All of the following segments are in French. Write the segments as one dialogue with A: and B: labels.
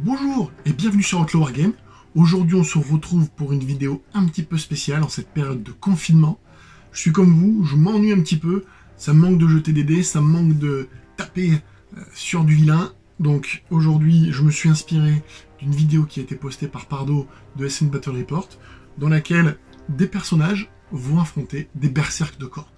A: Bonjour et bienvenue sur Outlaw Wargame. Aujourd'hui on se retrouve pour une vidéo un petit peu spéciale en cette période de confinement. Je suis comme vous, je m'ennuie un petit peu, ça me manque de jeter des dés, ça me manque de taper sur du vilain. Donc aujourd'hui je me suis inspiré d'une vidéo qui a été postée par Pardo de SN Battle Report, dans laquelle des personnages vont affronter des berserks de corps.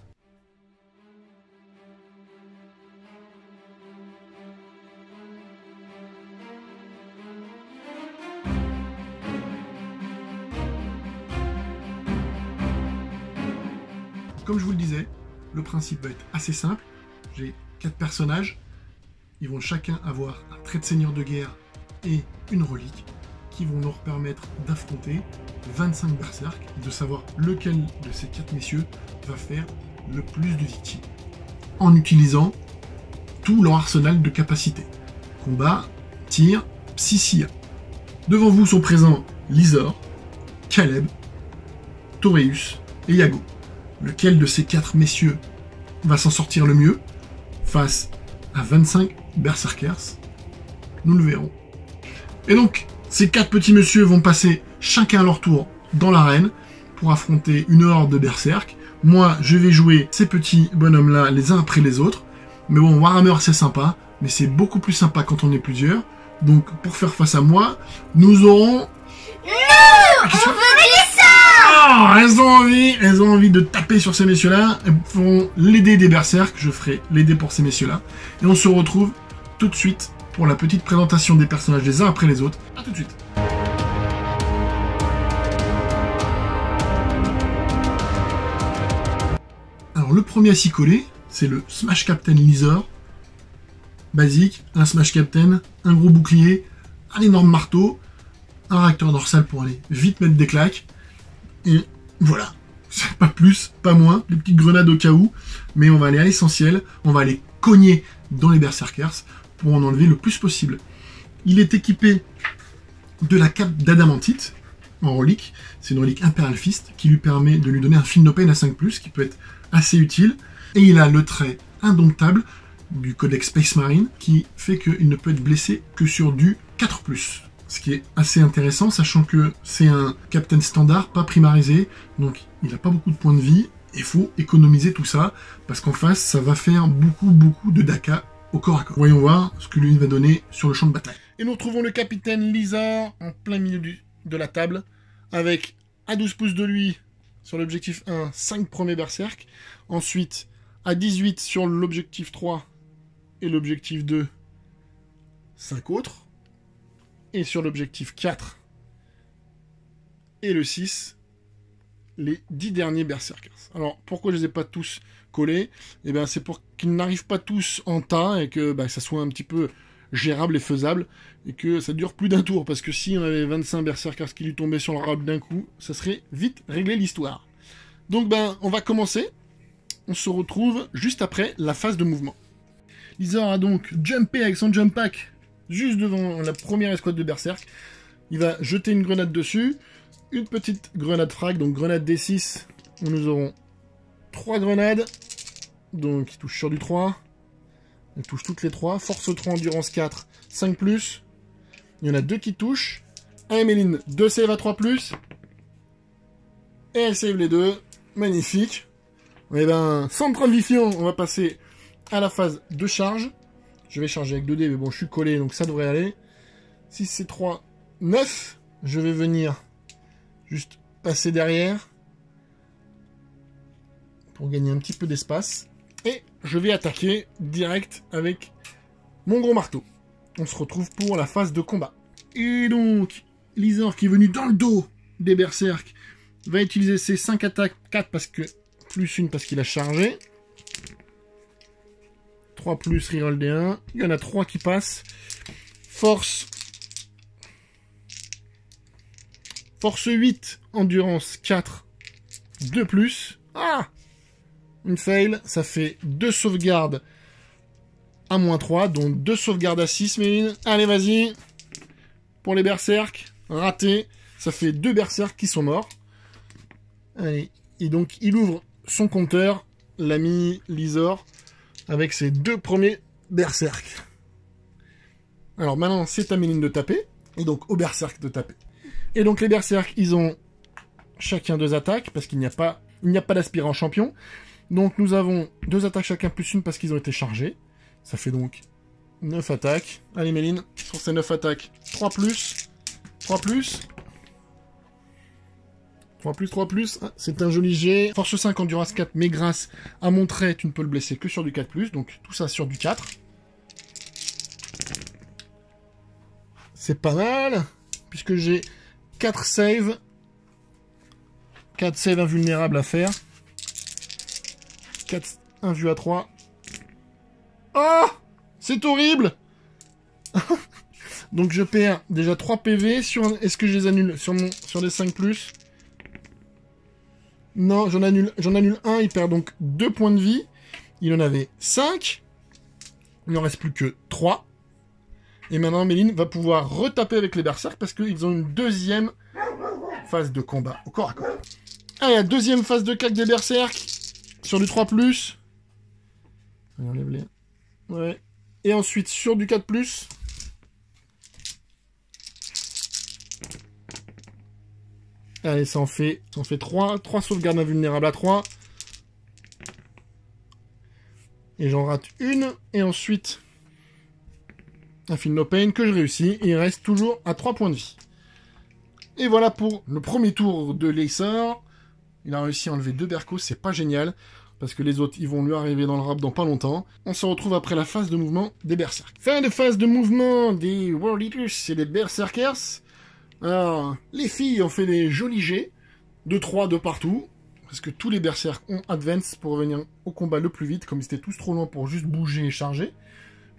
A: Comme je vous le disais, le principe va être assez simple. J'ai 4 personnages. Ils vont chacun avoir un trait de seigneur de guerre et une relique qui vont leur permettre d'affronter 25 berserks, de savoir lequel de ces 4 messieurs va faire le plus de victimes, en utilisant tout leur arsenal de capacités. Combat, tir, psy-sia. Devant vous sont présents Lizor, Caleb, Toreus et Yago. Lequel de ces 4 messieurs va s'en sortir le mieux face à 25 berserkers? Nous le verrons. Et donc, ces 4 petits messieurs vont passer chacun à leur tour dans l'arène pour affronter une horde de berserk. Moi, je vais jouer ces petits bonhommes-là les uns après les autres. Mais bon, Warhammer, c'est sympa, mais c'est beaucoup plus sympa quand on est plusieurs. Donc, pour faire face à moi, nous aurons...
B: Non, on veut des sorts.
A: Elles ont envie de taper sur ces messieurs-là. Elles feront les dés des berserk. Je ferai les dés pour ces messieurs-là. Et on se retrouve tout de suite pour la petite présentation des personnages les uns après les autres. A tout de suite. Alors le premier à s'y coller, c'est le Smash Captain Lizor. Basique, un Smash Captain, un gros bouclier, un énorme marteau, un réacteur dorsal pour aller vite mettre des claques. Et voilà, c'est pas plus, pas moins, des petites grenades au cas où, mais on va aller à l'essentiel, on va aller cogner dans les berserkers pour en enlever le plus possible. Il est équipé de la cape d'adamantite en relique, c'est une relique Imperial Fist qui lui permet de lui donner un Feel No Pain à 5+, qui peut être assez utile, et il a le trait indomptable du codex Space Marine qui fait qu'il ne peut être blessé que sur du 4+. Ce qui est assez intéressant, sachant que c'est un Captain standard, pas primarisé, donc il n'a pas beaucoup de points de vie, et il faut économiser tout ça, parce qu'en face, ça va faire beaucoup de daka au corps à corps. Voyons voir ce que lui va donner sur le champ de bataille. Et nous retrouvons le capitaine Lizor en plein milieu de la table, avec à 12 pouces de lui, sur l'objectif 1, 5 premiers berserk, ensuite à 18 sur l'objectif 3 et l'objectif 2, 5 autres, et sur l'objectif 4 et le 6, les 10 derniers berserkers. Alors, pourquoi je ne les ai pas tous collés? Eh bien, c'est pour qu'ils n'arrivent pas tous en tas et que ça soit un petit peu gérable et faisable et que ça dure plus d'un tour. Parce que si on avait 25 berserkers qui lui tombaient sur le rab d'un coup, ça serait vite réglé l'histoire. Donc, on va commencer. On se retrouve juste après la phase de mouvement. Lizor a donc jumpé avec son jump pack juste devant la première escouade de berserk. Il va jeter une grenade dessus, une petite grenade frag, donc grenade D6, où nous aurons 3 grenades, donc il touche sur du 3, on touche toutes les 3, force 3, endurance 4, 5+, il y en a 2 qui touchent, un Emeline, 2 save à 3+, et elle save les 2, magnifique. Et sans transition, on va passer à la phase de charge. Je vais charger avec 2 dés, mais bon, je suis collé, donc ça devrait aller. 6, c'est 3, 9. Je vais venir juste passer derrière pour gagner un petit peu d'espace. Et je vais attaquer direct avec mon gros marteau. On se retrouve pour la phase de combat. Et donc, Lizor qui est venu dans le dos des berserk va utiliser ses 5 attaques, 4 parce que plus une parce qu'il a chargé. 3 plus, reroll D1. Il y en a 3 qui passent. Force 8, endurance 4, 2 plus. Ah! Une fail, ça fait 2 sauvegardes à -3, donc 2 sauvegardes à 6, Méline. Allez, vas-y. Pour les berserk, raté. Ça fait 2 berserk qui sont morts. Allez, et donc il ouvre son compteur, l'ami Lizor, avec ses 2 premiers berserk. Alors maintenant, c'est à Méline de taper. Et donc au berserk de taper. Et donc les berserk, ils ont chacun 2 attaques, parce qu'il n'y a pas d'aspirant champion. Donc nous avons 2 attaques chacun plus une parce qu'ils ont été chargés. Ça fait donc 9 attaques. Allez Méline, sur ces 9 attaques, 3 plus. 3 plus. 3 plus, 3 plus. Ah, c'est un joli jet. Force 5, endurance 4, mais grâce à mon trait, tu ne peux le blesser que sur du 4 plus. Donc tout ça sur du 4. C'est pas mal, puisque j'ai 4 saves. 4 saves invulnérables à faire. 4 invus à 3. Oh, c'est horrible. Donc je perds déjà 3 PV sur... Est-ce que je les annule sur les 5 plus? Non, j'en annule 1, il perd donc 2 points de vie. Il en avait 5. Il n'en reste plus que 3. Et maintenant, Méline va pouvoir retaper avec les berserks parce qu'ils ont une deuxième phase de combat au corps à corps. Allez, la deuxième phase de claque des berserks sur du 3+. Allez, enlève les... Ouais. Et ensuite, sur du 4+. Allez, ça en fait 3. 3 sauvegardes invulnérables à 3. Et j'en rate une. Et ensuite, un Feel No Pain que je réussis. Et il reste toujours à 3 points de vie. Et voilà pour le premier tour de Lacer. Il a réussi à enlever 2 bercos, c'est pas génial. Parce que les autres, ils vont lui arriver dans le rap dans pas longtemps. On se retrouve après la phase de mouvement des berserks. Fin de phase de mouvement des World Eaters et des berserkers. Alors, les filles ont fait des jolis jets. De 3 de partout. Parce que tous les berserks ont advance pour revenir au combat le plus vite. Comme ils étaient tous trop loin pour juste bouger et charger.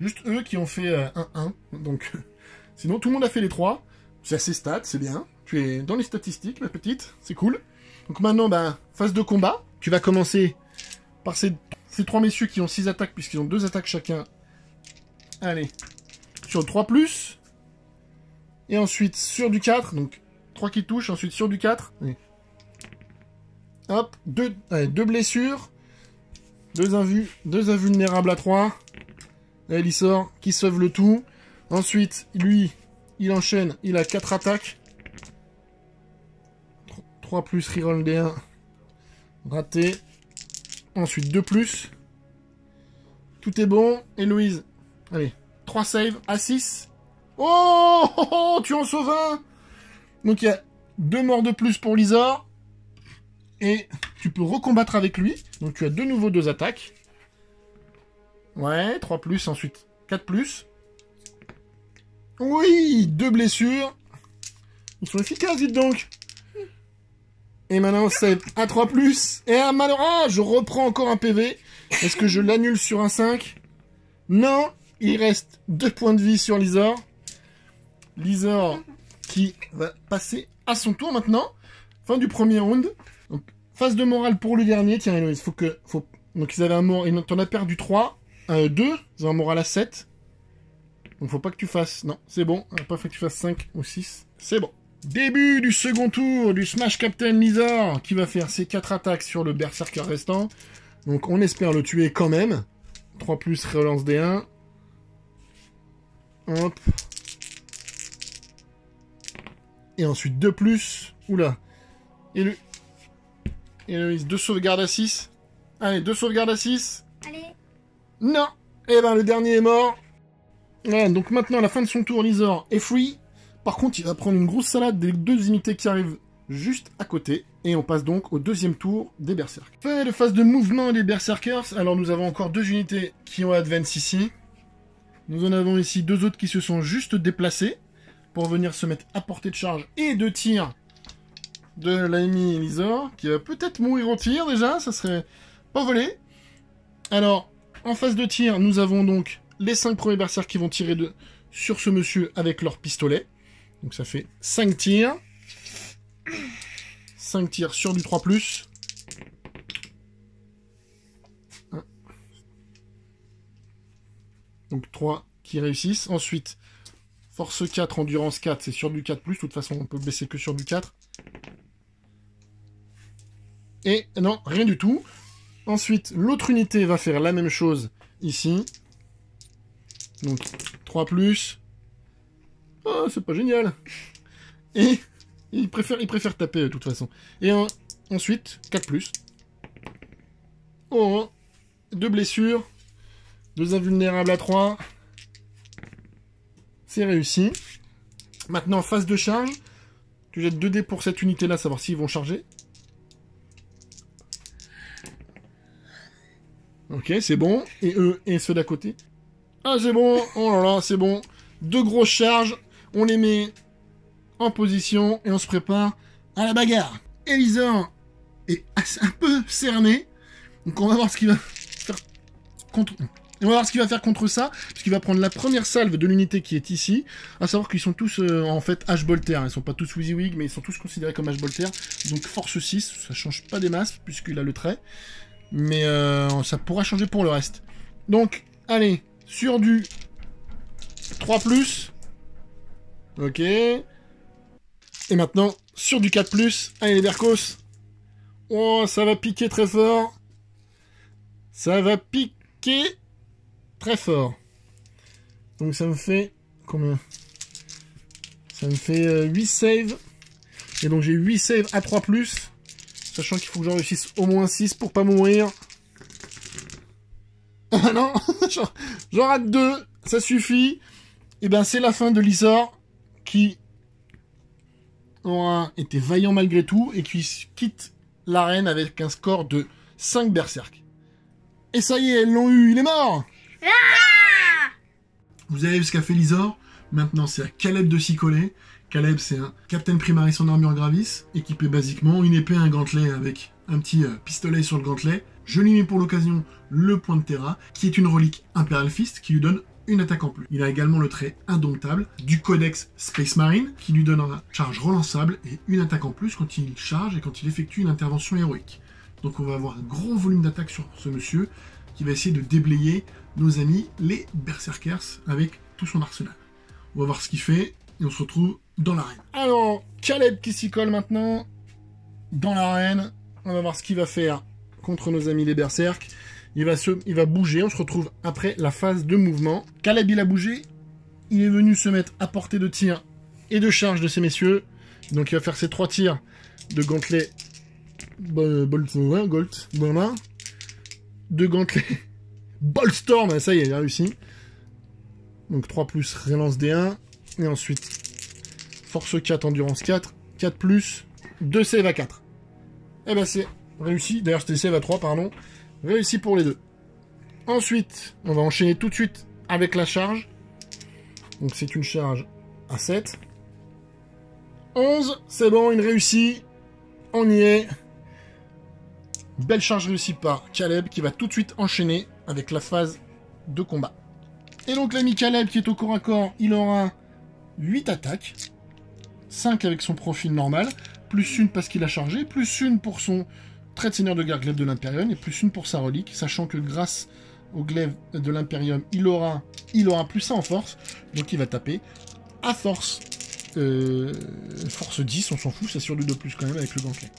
A: Juste eux qui ont fait 1-1. Donc, sinon tout le monde a fait les 3. C'est assez stats, c'est bien. Tu es dans les statistiques, ma petite. C'est cool. Donc maintenant, phase de combat. Tu vas commencer par ces 3 messieurs qui ont 6 attaques, puisqu'ils ont 2 attaques chacun. Allez. Sur le 3+. Et ensuite, sur du 4. Donc, 3 qui touchent. Ensuite, sur du 4. Allez. Hop. 2 blessures. 2 invulnérables à 3. Là, il sort. Qui sauve le tout. Ensuite, lui, il enchaîne. Il a 4 attaques. 3 plus, reroll D1. Raté. Ensuite, 2 plus. Tout est bon. Et Louise. Allez. 3 saves à 6. Oh, tu en sauves un. Donc, il y a 2 morts de plus pour Lizor. Et tu peux recombattre avec lui. Donc, tu as de nouveau 2 attaques. Ouais, 3 plus. Ensuite, 4 plus. Oui, 2 blessures. Ils sont efficaces, dites donc. Et maintenant, save à 3+. Et un malheureux, je reprends encore un PV. Est-ce que je l'annule sur un 5? Non, il reste 2 points de vie sur Lizor. Lizor qui va passer à son tour maintenant. Fin du premier round. Donc, phase de morale pour le dernier. Tiens, Héloïse, donc ils avaient un moral. T'en as perdu 3. 2. Ils ont un moral à 7. Donc faut pas que tu fasses... Non, c'est bon. Pas fait que tu fasses 5 ou 6. C'est bon. Début du second tour du Smash Captain Lizard qui va faire ses 4 attaques sur le berserker restant. Donc on espère le tuer quand même. 3 plus, relance D1. Hop. Et ensuite 2 plus. Oula. Et le 2 sauvegardes à 6. Allez, 2 sauvegardes à 6.
B: Allez.
A: Non. Et ben le dernier est mort. Ouais, donc maintenant à la fin de son tour, Lizor est free. Par contre, il va prendre une grosse salade des 2 unités qui arrivent juste à côté. Et on passe donc au deuxième tour des berserkers. Fin de phase de mouvement des berserkers. Alors nous avons encore 2 unités qui ont advance ici. Nous en avons ici 2 autres qui se sont juste déplacés pour venir se mettre à portée de charge et de tir de l'ami Lizor, qui va peut-être mourir au tir déjà, ça serait pas volé. Alors, en phase de tir, nous avons donc les 5 premiers berserkers qui vont tirer sur ce monsieur avec leur pistolet. Donc ça fait 5 tirs. 5 tirs sur du 3+. Donc 3 qui réussissent. Ensuite, force 4, endurance 4, c'est sur du 4+. De toute façon, on peut baisser que sur du 4. Et non, rien du tout. Ensuite, l'autre unité va faire la même chose ici. Donc 3+. Oh, c'est pas génial. Et il préfère taper de toute façon. Et ensuite, 4+. Oh, 2 blessures. 2 invulnérables à 3. C'est réussi. Maintenant, phase de charge. Tu jettes 2 dés pour cette unité-là, savoir s'ils vont charger. Ok, c'est bon. Et eux, et ceux d'à côté. Ah, c'est bon. Oh là là, c'est bon. 2 grosses charges. On les met en position et on se prépare à la bagarre. Elisor est un peu cerné. Donc on va voir ce qu'il va faire contre... On va voir ce qu'il va faire contre ça, puisqu'il va prendre la première salve de l'unité qui est ici, à savoir qu'ils sont tous en fait H-Bolter, ils sont pas tous WYSIWYG, mais ils sont tous considérés comme H-Bolter, donc force 6, ça change pas des masses, puisqu'il a le trait, mais ça pourra changer pour le reste. Donc, allez, sur du 3+, ok, et maintenant, sur du 4+, allez les Berkos, oh, ça va piquer très fort, ça va piquer très fort. Donc ça me fait combien? Ça me fait 8 saves. Et donc j'ai 8 saves à 3+. Sachant qu'il faut que j'en réussisse au moins 6 pour pas mourir. Ah non, j'en rate 2. Ça suffit. Et ben c'est la fin de Lizor qui aura été vaillant malgré tout et qui quitte l'arène avec un score de 5 berserk. Et ça y est, elles l'ont eu, il est mort! Vous avez vu ce qu'a fait Lizor. Maintenant, c'est à Caleb de s'y coller. Caleb, c'est un Captain Primaris en armure Gravis, équipé basiquement, une épée, un gantelet avec un petit pistolet sur le gantelet. Je lui mets pour l'occasion le point de Terra, qui est une relique Imperial Fist, qui lui donne une attaque en plus. Il a également le trait indomptable du Codex Space Marine, qui lui donne une charge relançable et une attaque en plus quand il charge et quand il effectue une intervention héroïque. Donc on va avoir un gros volume d'attaque sur ce monsieur, qui va essayer de déblayer nos amis les Berserkers avec tout son arsenal. On va voir ce qu'il fait et on se retrouve dans l'arène. Alors, Caleb qui s'y colle maintenant dans l'arène. On va voir ce qu'il va faire contre nos amis les Berserk. Il va bouger, on se retrouve après la phase de mouvement. Caleb il a bougé, il est venu se mettre à portée de tir et de charge de ces messieurs. Donc il va faire ses 3 tirs de gantelet Gold, voilà. De gantelet Boltstorm, ça y est, il a réussi. Donc 3+, relance D1. Et ensuite, force 4, endurance 4. 4+, 2 save à 4. Et ben c'est réussi. D'ailleurs, c'était save à 3, pardon. Réussi pour les deux. Ensuite, on va enchaîner tout de suite avec la charge. Donc c'est une charge à 7. 11, c'est bon, une réussie. On y est. Belle charge réussie par Caleb qui va tout de suite enchaîner avec la phase de combat. Et donc l'ami Caleb qui est au corps à corps, il aura 8 attaques. 5 avec son profil normal, plus une parce qu'il a chargé, plus une pour son trait de seigneur de guerre glaive de l'Imperium et plus une pour sa relique, sachant que grâce au glaive de l'Imperium, il aura plus ça en force, donc il va taper à force. Force 10, on s'en fout, c'est sur du 2+ quand même avec le gantelet.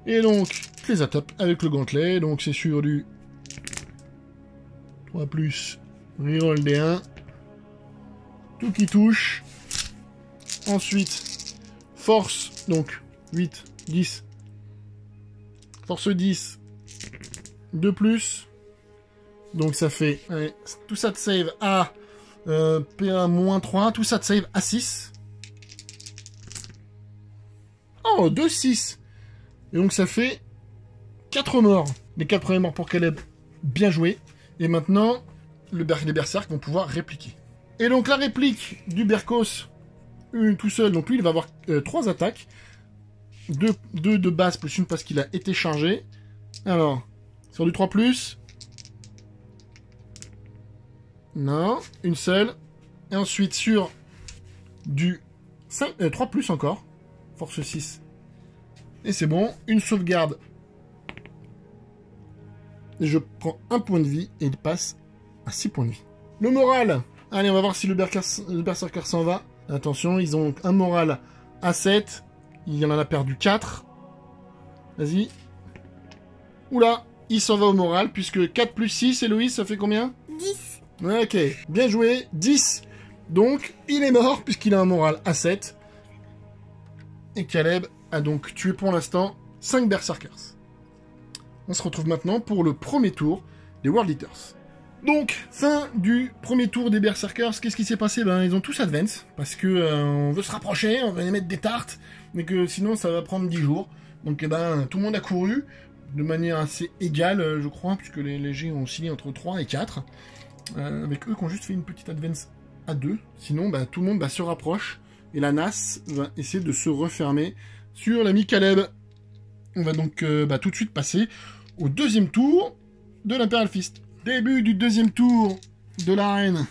A: Et donc, je les attaque avec le gantelet, donc c'est sur du 3+, reroll D1, tout qui touche. Ensuite, force, donc 8, 10, force 10, 2+, donc ça fait, allez, tout ça de save à PA-3, tout ça de save à 6. Oh, 2, 6. Et donc ça fait 4 morts. Les 4 premiers morts pour Caleb, bien joué. Et maintenant, les Berserk vont pouvoir répliquer. Et donc la réplique du Berkos, tout seul, donc lui il va avoir 3 attaques. 2 de base plus une parce qu'il a été chargé. Alors, sur du 3+. Non, une seule. Et ensuite sur du 3+ encore. Force 6. Et c'est bon, une sauvegarde. Et je prends un point de vie et il passe à 6 points de vie. Le moral. Allez, on va voir si le Berserker s'en va. Attention, ils ont un moral à 7. Il en a perdu 4. Vas-y. Oula, il s'en va au moral, puisque 4 plus 6, Héloïse, ça fait combien?
B: 10.
A: Ok, bien joué. 10. Donc, il est mort, puisqu'il a un moral à 7. Et Caleb a donc tué pour l'instant 5 Berserkers. On se retrouve maintenant pour le premier tour des World Eaters. Donc, fin du premier tour des Berserkers. Qu'est-ce qui s'est passé? Ben, ils ont tous advance, parce que on veut se rapprocher, on va les mettre des tartes, mais que sinon ça va prendre 10 jours. Donc, tout le monde a couru, de manière assez égale, je crois, puisque les légers ont oscillé entre 3 et 4. Avec eux qui ont juste fait une petite advance à 2. Sinon, tout le monde se rapproche, et la NAS va essayer de se refermer sur l'ami Caleb. On va donc tout de suite passer au deuxième tour de l'Imperial Fist. Début du deuxième tour de l'arène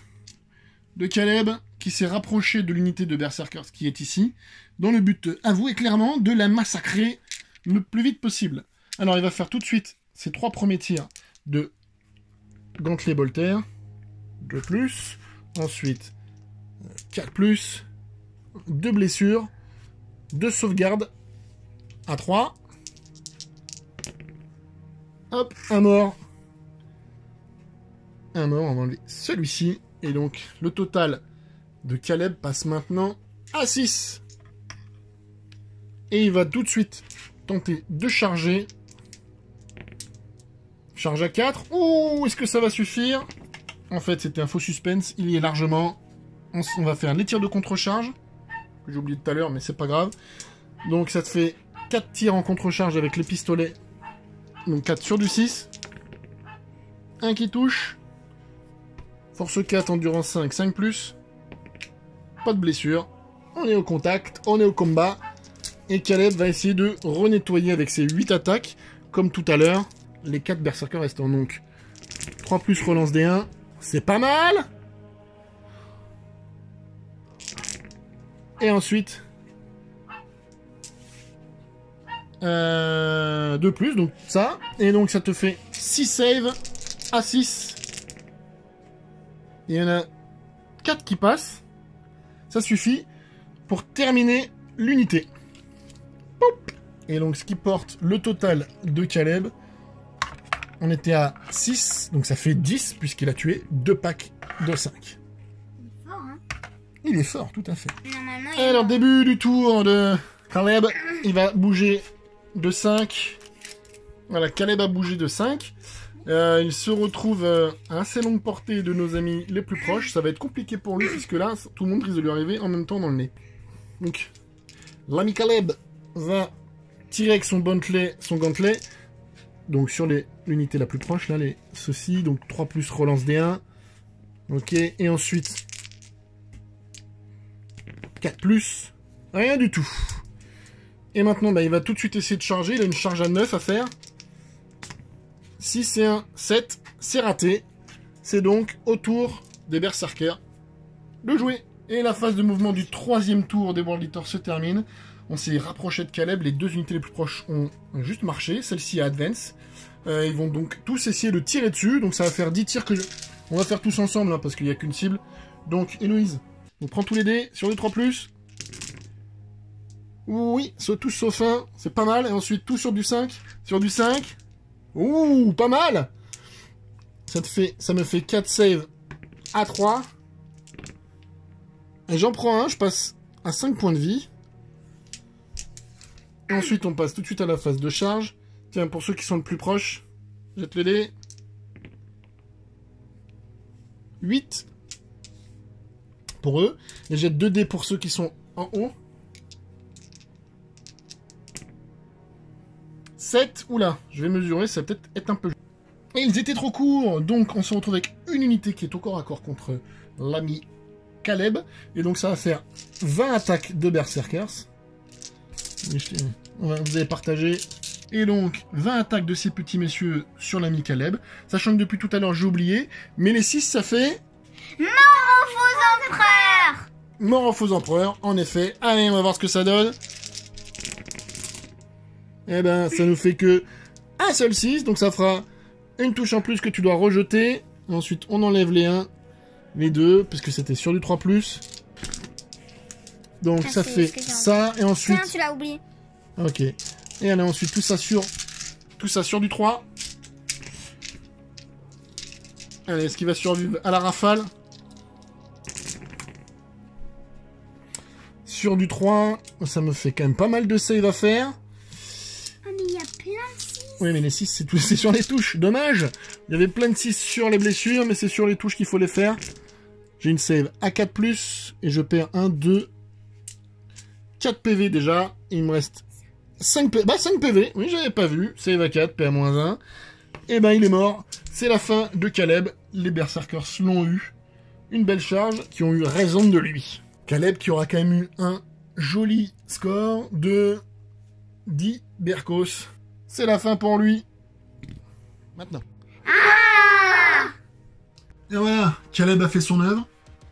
A: de Caleb, qui s'est rapproché de l'unité de Berserkers qui est ici, dans le but avoué clairement de la massacrer le plus vite possible. Alors il va faire tout de suite ses 3 premiers tirs de gantelet Bolter, 2+, ensuite 4+, 2 blessures, 2 sauvegardes, à 3. Hop, un mort. Un mort, on va enlever celui-ci. Et donc, le total de Caleb passe maintenant à 6. Et il va tout de suite tenter de charger. Charge à 4. Ouh, est-ce que ça va suffire? En fait, c'était un faux suspense. Il y est largement. On va faire les tirs de contre-charge. Que j'ai oublié tout à l'heure, mais c'est pas grave. Donc, ça te fait 4 tirs en contre-charge avec les pistolets. Donc, 4 sur du 6. Un qui touche. Force 4, endurance 5, 5+. Pas de blessure. On est au contact, on est au combat. Et Caleb va essayer de renettoyer avec ses 8 attaques, comme tout à l'heure, les 4 berserkers restants. Donc, 3+ relance D1, c'est pas mal. Et ensuite, 2+, donc ça. Et donc, ça te fait 6 saves à 6. Il y en a 4 qui passent. Ça suffit pour terminer l'unité. Et donc, ce qui porte le total de Caleb, on était à 6, donc ça fait 10, puisqu'il a tué 2 packs de 5.
B: Il est fort, hein?
A: Il est fort, tout à fait.
B: Normalement,
A: Alors, début du tour de Caleb, il va bouger de 5. Voilà, Caleb a bougé de 5. Il se retrouve à assez longue portée de nos amis les plus proches. Ça va être compliqué pour lui, puisque là, tout le monde risque de lui arriver en même temps dans le nez. Donc, l'ami Caleb va tirer avec son gantelet. Donc, sur l'unité la plus proche, là, ceux-ci. Donc, 3+ relance D1. Ok, et ensuite, 4+. Rien du tout. Et maintenant, il va tout de suite essayer de charger. Il a une charge à 9 à faire. 6 et 1, 7, c'est raté. C'est donc au tour des Berserkers de jouer. Et la phase de mouvement du 3e tour des World Eaters se termine. On s'est rapproché de Caleb, les 2 unités les plus proches ont juste marché. Celle-ci a advance. Ils vont donc tous essayer de tirer dessus. Donc ça va faire 10 tirs que on va faire tous ensemble, hein, parce qu'il n'y a qu'une cible. Donc Héloïse, on prend tous les dés sur le 3+. Oui, tous sauf un, c'est pas mal. Et ensuite tout sur du 5. Sur du 5. Ouh, pas mal. Ça me fait 4 saves à 3. Et j'en prends un, je passe à 5 points de vie. Et ensuite, on passe tout de suite à la phase de charge. Tiens, pour ceux qui sont le plus proches, jette les dés. 8 pour eux. Et jette 2 dés pour ceux qui sont en haut. 7, oula, je vais mesurer, ça va peut-être être un peu... Et ils étaient trop courts, donc on se retrouve avec une unité qui est au corps à corps contre l'ami Caleb. Et donc ça va faire 20 attaques de Berserkers. Vous allez partager. Et donc 20 attaques de ces petits messieurs sur l'ami Caleb. Sachant que depuis tout à l'heure j'ai oublié, mais les 6 ça fait...
B: Mort aux faux empereurs!
A: Mort aux faux empereurs, en effet. Allez, on va voir ce que ça donne. Eh ben, ça nous fait que un seul 6, donc ça fera une touche en plus que tu dois rejeter. Et ensuite, on enlève les 1, les 2, puisque c'était sur du 3+. Donc ça fait ça, et ensuite...
B: Tiens, tu l'as oublié.
A: Ok. Et allez, ensuite, tout ça sur du 3. Allez, est-ce qu'il va survivre à la rafale? Sur du 3, ça me fait quand même pas mal de save à faire.
B: Ah, mais il y a plein de 6.
A: Oui, mais les 6, c'est sur les touches. Dommage. Il y avait plein de 6 sur les blessures, mais c'est sur les touches qu'il faut les faire. J'ai une save à 4+, et je perds 1, 2, 4 PV déjà. Il me reste 5 PV. Bah, 5 PV. Oui, j'avais pas vu. Save à 4, PA-1. Et ben, il est mort. C'est la fin de Caleb. Les Berserkers l'ont eu. Une belle charge, qui ont eu raison de lui. Caleb qui aura quand même eu un joli score de 10 Berkos. C'est la fin pour lui. Maintenant. Et voilà, Caleb a fait son œuvre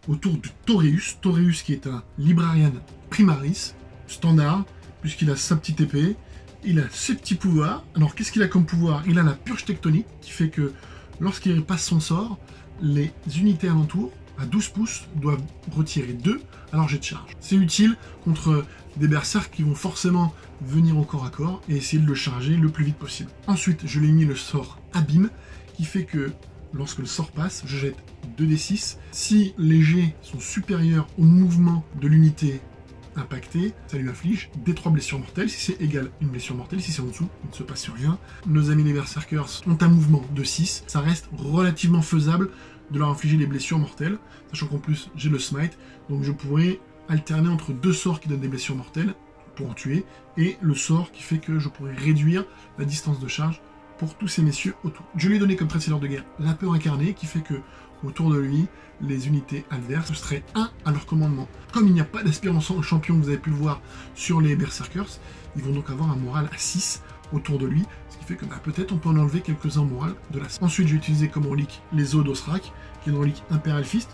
A: autour de Toreus. Toreus qui est un Librarian Primaris, standard, puisqu'il a sa petite épée. Il a ses petits pouvoirs. Alors qu'est-ce qu'il a comme pouvoir? Il a la purge tectonique, qui fait que lorsqu'il passe son sort, les unités alentours, à 12 pouces, doivent retirer 2 à leur jet de charge. C'est utile contre des berserks qui vont forcément venir au corps à corps et essayer de le charger le plus vite possible. Ensuite, je lui ai mis le sort Abîme, qui fait que lorsque le sort passe, je jette 2d6. Si les jets sont supérieurs au mouvement de l'unité impactée, ça lui inflige des 3 blessures mortelles. Si c'est égal, une blessure mortelle. Si c'est en dessous, il ne se passe rien. Nos amis les berserkers ont un mouvement de 6. Ça reste relativement faisable de leur infliger les blessures mortelles, sachant qu'en plus j'ai le smite, donc je pourrais alterner entre 2 sorts qui donnent des blessures mortelles pour en tuer, et le sort qui fait que je pourrais réduire la distance de charge pour tous ces messieurs autour. Je lui ai donné comme trait de seigneur de guerre la peur incarnée, qui fait que autour de lui, les unités adverses seraient 1 à leur commandement. Comme il n'y a pas d'aspirant champion, vous avez pu le voir sur les berserkers, ils vont donc avoir un moral à 6 autour de lui, ce qui fait que peut-être on peut en enlever quelques-uns au moral de la... Ensuite, j'ai utilisé comme relique les os d'Osrak, qui est une relique Imperial Fist.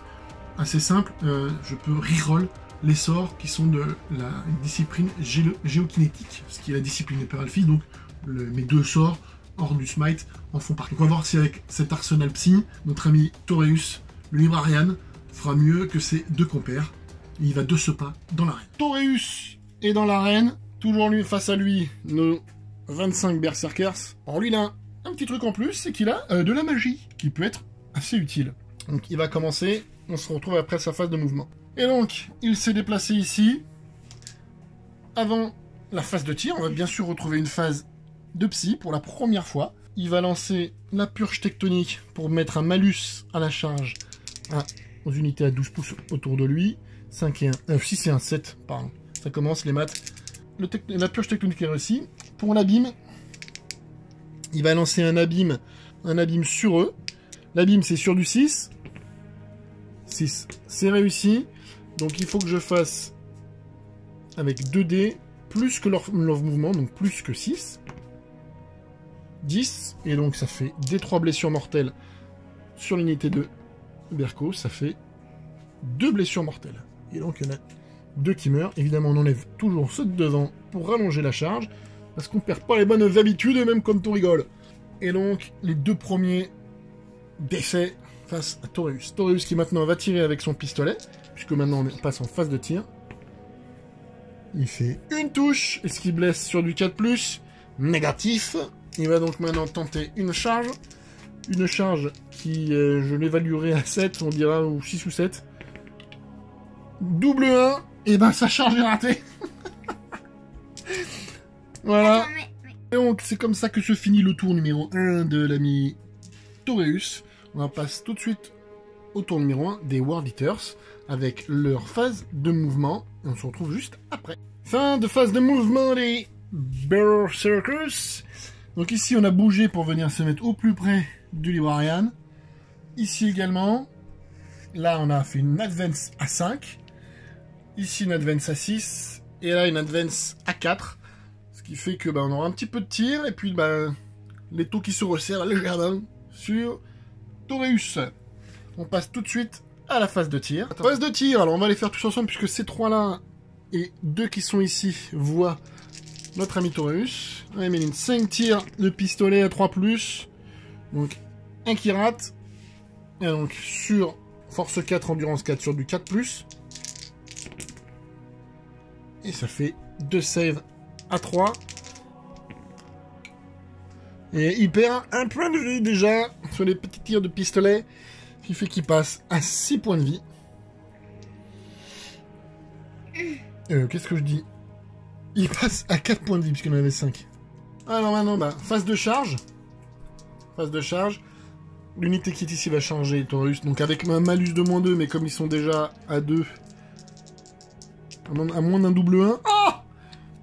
A: Assez simple, je peux reroll les sorts qui sont de la discipline géokinétique, ce qui est la discipline Imperial Fist, donc mes 2 sorts hors du smite en font partie. Donc on va voir si avec cet arsenal psy, notre ami Toreus, le Librarian, fera mieux que ses 2 compères. Et il va de ce pas dans l'arène. Toreus est dans l'arène, toujours lui face à lui, nos 25 berserkers. Alors lui, il a un petit truc en plus, c'est qu'il a de la magie, qui peut être assez utile. Donc il va commencer, on se retrouve après sa phase de mouvement. Et donc, il s'est déplacé ici. Avant la phase de tir, on va bien sûr retrouver une phase de psy pour la première fois. Il va lancer la purge tectonique pour mettre un malus à la charge aux unités à 12 pouces autour de lui. 5 et 1, 6 et 1, 7, pardon. Ça commence les maths. La purge tectonique est réussie. Pour l'abîme, il va lancer un abîme sur eux. L'abîme, c'est sur du 6. 6, c'est réussi. Donc il faut que je fasse avec 2 dés, plus que leur mouvement, donc plus que 6. 10, et donc ça fait des 3 blessures mortelles sur l'unité de Berko, ça fait 2 blessures mortelles. Et donc il y en a 2 qui meurent. Évidemment, on enlève toujours ceux de devant pour rallonger la charge, parce qu'on perd pas les bonnes habitudes, même quand on rigole. Et donc, les 2 premiers défaits face à Toreus. Toreus qui maintenant va tirer avec son pistolet, puisque maintenant on passe en phase de tir. Il fait une touche, et ce qui blesse sur du 4+, négatif. Il va donc maintenant tenter une charge. Une charge qui, je l'évaluerai à 7, on dira, ou 6 ou 7. Double 1, et ben sa charge est ratée. Voilà.
B: Attends,
A: Et donc c'est comme ça que se finit le tour numéro 1 de l'ami Toreus. On passe tout de suite au tour numéro 1 des World Eaters, avec leur phase de mouvement. Et on se retrouve juste après. Fin de phase de mouvement des Berserkers. Donc ici on a bougé pour venir se mettre au plus près du Librarian. Ici également. Là on a fait une advance à 5. Ici une advance à 6. Et là une advance à 4. Ce qui fait que on aura un petit peu de tir. Et puis les taux qui se resserrent légèrement sur Toreus. On passe tout de suite à la phase de tir. Phase de tir, alors on va les faire tous ensemble puisque ces 3 là et 2 qui sont ici voient notre ami Toreus. On met 5 tirs de pistolet à 3+. Donc, un qui rate. Et donc, sur force 4, endurance 4, sur du 4+. Et ça fait 2 saves à 3. Et il perd un point de vie déjà sur les petits tirs de pistolet. Ce qui fait qu'il passe à 6 points de vie. Qu'est-ce que je dis? Il passe à 4 points de vie, puisqu'il en avait 5. Alors maintenant, bah, phase de charge. Phase de charge. L'unité qui est ici va charger Taurus. Donc avec un malus de -2, mais comme ils sont déjà à 2... À moins d'un double 1. Ah!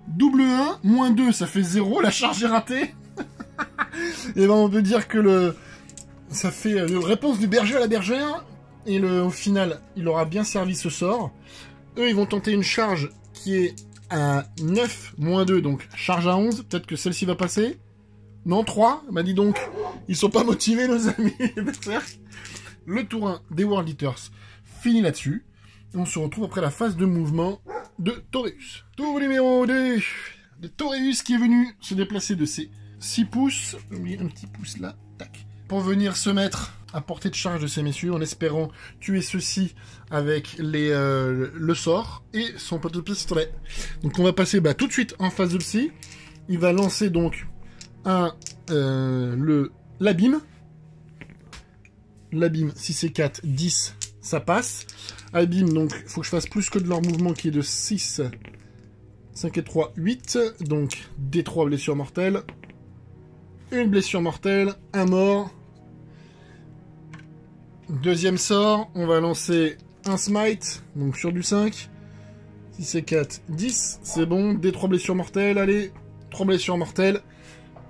A: Double 1, -2, ça fait 0, la charge est ratée. Et ben on peut dire que ça fait une réponse du berger à la bergère. Et au final, il aura bien servi ce sort. Eux, ils vont tenter une charge qui est à 9, -2, donc charge à 11. Peut-être que celle-ci va passer. Non, 3. Bah dis donc, ils sont pas motivés, nos amis. Le tour 1 des World Eaters finit là-dessus. Et on se retrouve après la phase de mouvement de Taureus. Tour numéro 2 de Taureus qui est venu se déplacer de ses 6 pouces. Un petit pouce là, tac. Pour venir se mettre à portée de charge de ces messieurs, en espérant tuer ceux-ci avec le sort et son poteau de pistolet. Donc on va passer tout de suite en phase de psy. Il va lancer donc l'abîme. L'abîme, si c'est 4, 10, ça passe. Abîme, donc il faut que je fasse plus que de leur mouvement qui est de 6, 5 et 3, 8. Donc des 3 blessures mortelles. Une blessure mortelle, un mort. Deuxième sort, on va lancer un smite, donc sur du 5. 6 et 4, 10, c'est bon. Des 3 blessures mortelles, allez. 3 blessures mortelles.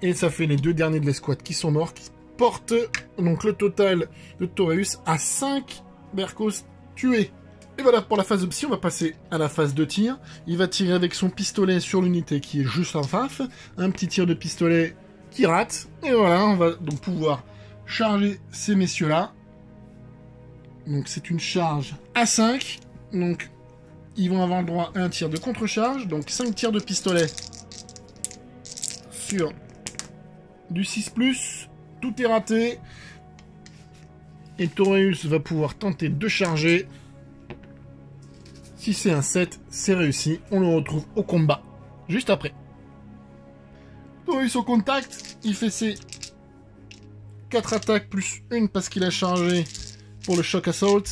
A: Et ça fait les 2 derniers de l'escouade qui sont morts, qui portent donc le total de Taureus à 5 Berkos tués. Et voilà, pour la phase de psy, on va passer à la phase de tir. Il va tirer avec son pistolet sur l'unité qui est juste en face. Un petit tir de pistolet qui rate. Et voilà, on va donc pouvoir charger ces messieurs-là. Donc c'est une charge à 5. Donc ils vont avoir le droit à un tir de contre-charge. Donc 5 tirs de pistolet sur du 6+. Tout est raté. Et Taureus va pouvoir tenter de charger. Si c'est un 7, c'est réussi. On le retrouve au combat juste après. Taureus au contact. Il fait ses 4 attaques plus une parce qu'il a chargé pour le Shock Assault.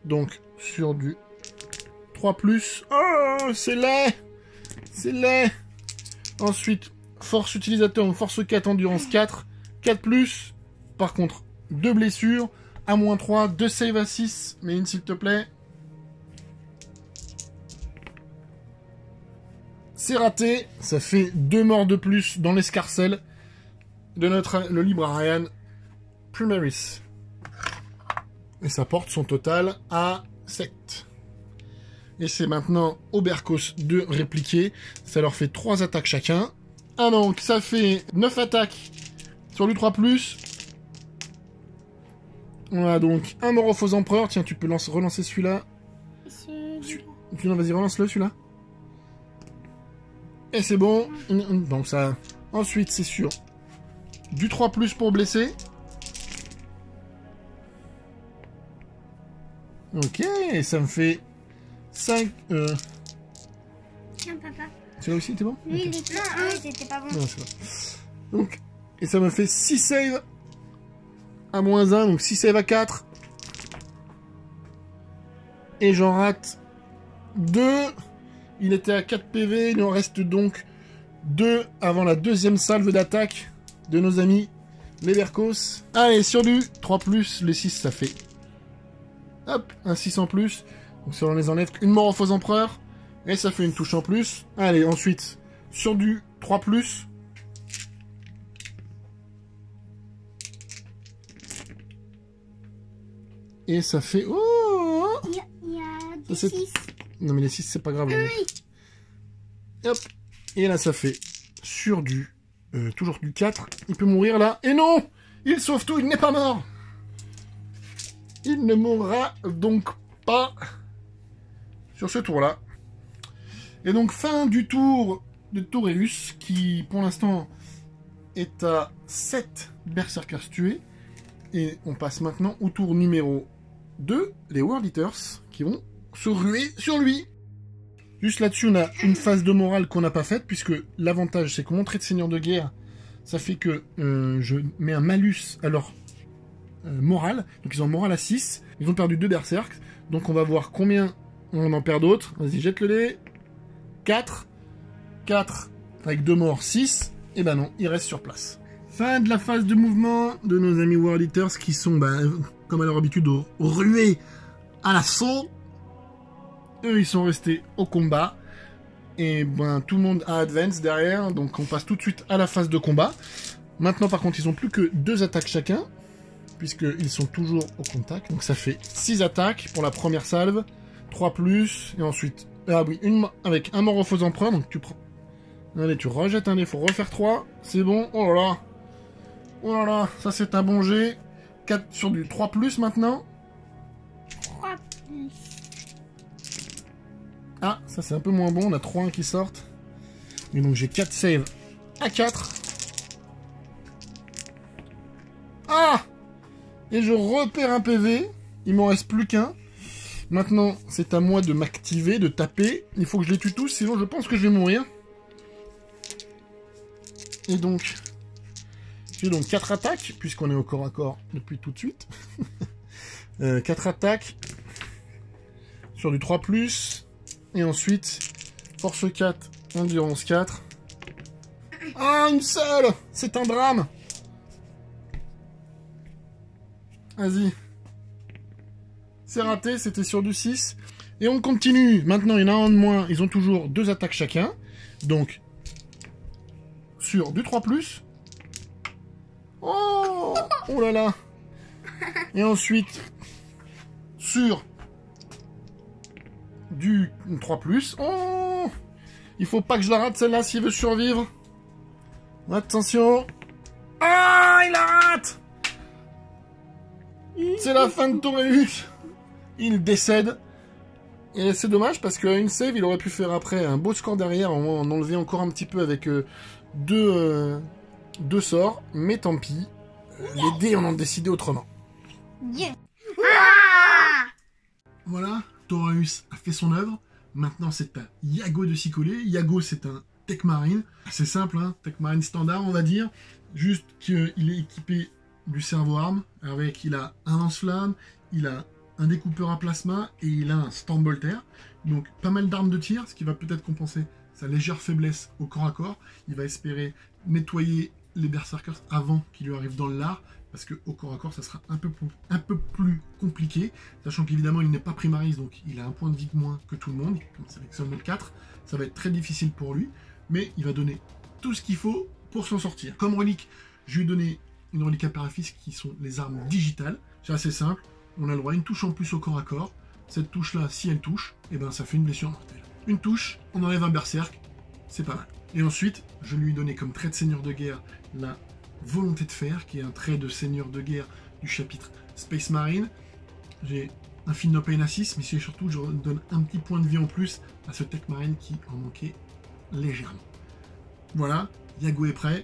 A: Donc sur du 3+. Oh, c'est laid. C'est laid. Ensuite, force utilisateur, force 4, endurance 4. 4+. Par contre, 2 blessures. À -3, 2 save à 6. Mais une s'il te plaît. C'est raté. Ça fait 2 morts de plus dans l'escarcelle de le librarian Primaris. Et ça porte son total à 7. Et c'est maintenant aux Berkos de répliquer. Ça leur fait 3 attaques chacun. Ah donc ça fait 9 attaques sur du 3+. Voilà donc un mort aux faux empereurs. Tiens, tu peux relancer celui-là. Vas-y, relance-le celui-là. Et c'est bon. Donc ça... Ensuite, c'est sûr. Du 3+ pour blesser. Ok, et ça me fait 5...
B: Tiens, papa.
A: Celui-là aussi, t'es bon?
B: Lui,
A: okay.
B: il était pas... c'était pas bon.
A: Non, c'est bon. Donc, et ça me fait 6 saves à -1, donc 6 saves à 4. Et j'en rate 2. Il était à 4 PV, il en reste donc 2 avant la deuxième salve d'attaque de nos amis, les Berkos. Allez, sur du 3+, les 6, ça fait... Hop, un 6 en plus. Donc ça, on les enlève. Une mort aux faux empereurs. Et ça fait une touche en plus. Allez, ensuite, sur du 3+. Et ça fait... Oh!
B: Il y a des
A: Ça,
B: 6.
A: Non mais les 6 c'est pas grave.
B: Oui.
A: Hop. Et là ça fait sur du... toujours du 4. Il peut mourir là. Et non! Il sauve tout, il n'est pas mort! Il ne mourra donc pas sur ce tour-là. Et donc fin du tour de Taureus qui pour l'instant est à 7 berserkers tués. Et on passe maintenant au tour numéro 2, les World Eaters qui vont se ruer sur lui. Juste là-dessus, on a une phase de morale qu'on n'a pas faite, puisque l'avantage, c'est que mon trait de seigneur de guerre, ça fait que je mets un malus à leur morale. Donc ils ont morale à 6. Ils ont perdu 2 berserks. Donc on va voir combien on en perd d'autres. Vas-y, jette le dé. 4. 4 avec 2 morts, 6. Et ben non, il reste sur place. Fin de la phase de mouvement de nos amis World Eaters qui sont, comme à leur habitude, rués à l'assaut. Eux, ils sont restés au combat. Et tout le monde a advance derrière. Donc on passe tout de suite à la phase de combat. Maintenant, par contre, ils ont plus que 2 attaques chacun. Puisqu'ils sont toujours au contact. Donc ça fait 6 attaques pour la première salve. 3+. Et ensuite, avec un mort au faux empereur. Donc tu prends... Allez, tu rejettes un dé, faut refaire 3. C'est bon. Oh là là. Oh là là. Ça, c'est un bon jet. 4 sur du 3+ maintenant.
B: 3+.
A: Ah, ça c'est un peu moins bon. On a 3-1 qui sortent. Et donc j'ai 4 saves à 4. Ah! Et je repère un PV. Il m'en reste plus qu'un. Maintenant, c'est à moi de m'activer, de taper. Il faut que je les tue tous, sinon je pense que je vais mourir. Et donc, j'ai donc 4 attaques, puisqu'on est au corps à corps depuis tout de suite. 4 attaques sur du 3+. Et ensuite, force 4, endurance 4. Ah, une seule! C'est un drame! Vas-y. C'est raté, c'était sur du 6. Et on continue. Maintenant, il y en a un de moins. Ils ont toujours 2 attaques chacun. Donc, sur du 3+. Oh! Oh là là! Et ensuite, sur du 3+. Oh! Il faut pas que je la rate celle-là s'il veut survivre. Attention! Ah! Il la rate! C'est la fin de Toreus. Il décède. Et c'est dommage parce qu'une save, il aurait pu faire après un beau score derrière, en enlever encore un petit peu avec deux sorts. Mais tant pis. Les dés en ont décidé autrement.
B: Yeah.
A: Voilà, Toreus a fait son œuvre. Maintenant, c'est à Yago de s'y coller. Yago, c'est un Tech Marine. C'est simple, hein, Tech Marine standard, on va dire. Juste qu'il est équipé du cerveau-arme. Il a un lance-flamme, il a un découpeur à plasma et il a un Stormbolter. Donc, pas mal d'armes de tir, ce qui va peut-être compenser sa légère faiblesse au corps à corps. Il va espérer nettoyer les Berserkers avant qu'il lui arrive dans le lard. Parce qu'au corps à corps, ça sera un peu plus compliqué. Sachant qu'évidemment, il n'est pas primaris, donc il a un point de vie de moins que tout le monde. Comme c'est avec seulement 4, ça va être très difficile pour lui. Mais il va donner tout ce qu'il faut pour s'en sortir. Comme relique, je lui ai donné une relique impératrice qui sont les armes digitales. C'est assez simple. On a le droit à une touche en plus au corps à corps. Cette touche-là, si elle touche, et ben ça fait une blessure mortelle. Une touche, on enlève un berserk. C'est pas mal. Et ensuite, je lui ai donné comme trait de seigneur de guerre la volonté de fer, qui est un trait de seigneur de guerre du chapitre Space Marine. J'ai un film No Pain à 6, mais surtout je donne un petit point de vie en plus à ce Tech Marine qui en manquait légèrement. Voilà, Yago est prêt.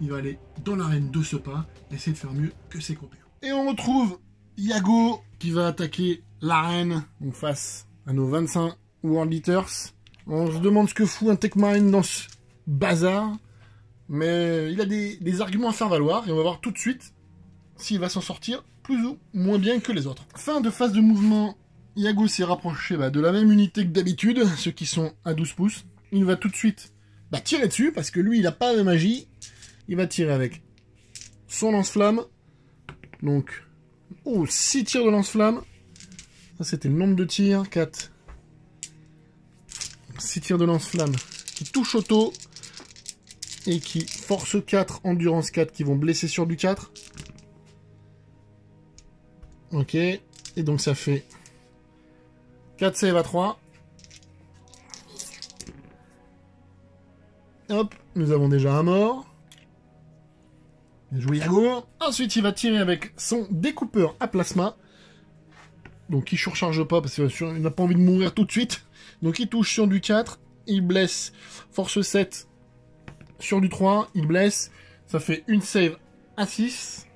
A: Il va aller dans l'arène de ce pas, essayer de faire mieux que ses compères. Et on retrouve Yago qui va attaquer l'arène face à nos 25 World Eaters. On se demande ce que fout un Tech Marine dans ce bazar. Mais il a des arguments à faire valoir et on va voir tout de suite s'il va s'en sortir plus ou moins bien que les autres. Fin de phase de mouvement, Yago s'est rapproché de la même unité que d'habitude, ceux qui sont à 12 pouces. Il va tout de suite tirer dessus parce que lui il n'a pas de magie. Il va tirer avec son lance-flamme. Donc, 6 tirs de lance-flamme. Ça c'était le nombre de tirs, 4. 6 tirs de lance-flamme qui touchent auto. Et qui force 4, endurance 4, qui vont blesser sur du 4. Ok. Et donc ça fait 4 save à 3. Hop, nous avons déjà un mort. Bien joué Yago. Ensuite, il va tirer avec son découpeur à plasma. Donc il ne surcharge pas parce qu'il n'a pas envie de mourir tout de suite. Donc il touche sur du 4. Il blesse force 7. Sur du 3, il blesse. Ça fait une save à 6.